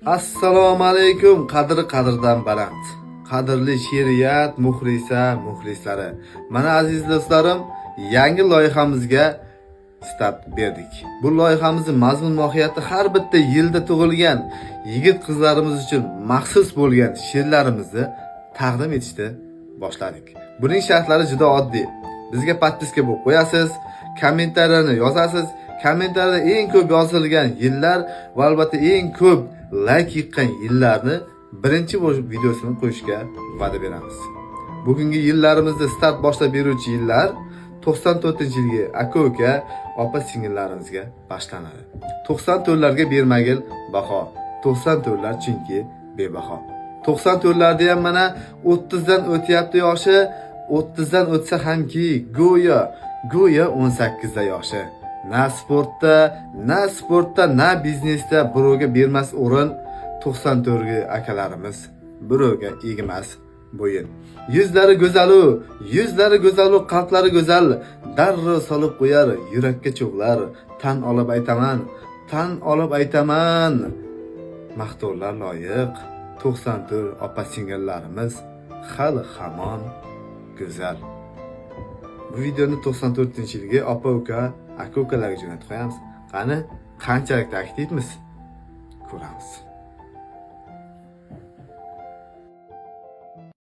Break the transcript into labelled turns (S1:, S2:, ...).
S1: Assalomu alaykum qadrdan baland. Qadrli she'riyat muxlislari. Mana aziz do'stlarim, yangi loyihamizga start berdik. Bu loyihamizning mazmun mohiyati har bitta yilda tug'ilgan yigit qizlarimiz uchun maxsus bo'lgan she'rlarimizni taqdim etishni boshladik. Buning shartlari juda oddiy. Bizga podpiska bo'lib qo'yasiz, kommentariyani yozasiz. Kommentariyada eng ko'p yozilgan yillar va albatta eng ko'p like yiqqan yillarni birinchi videosini qo'yishga va'da beramiz. Bugungi yillarimizda start boshlab beruvchi yillar 94-yilgi aka-uka, opa-singillarimizga boshlanadi. 94larga bermagil baho. 94lar chunki bebaho. 94larda ham mana 30 dan o'tyapti yoshi, 30 dan o'tsa hamki go'yo 18 da yoshi. Na sportda, na biznesda birovga bermas o'rin 94 akalarimiz birovga egmas bo'yin. Yuzlari go'zalu, qalblari go'zal, darrov solib qo'yar yurakka cho'g'lar. Tan olib aytaman. Maqtovlar loyiq 94 opa-singillarimiz hali hamon go'zal. Bu videoni 94-yilgi opa-uka, aka-ukalarga jo'natib qo'yamiz. Qani, qanchalik aktivmiz? Ko'ramiz.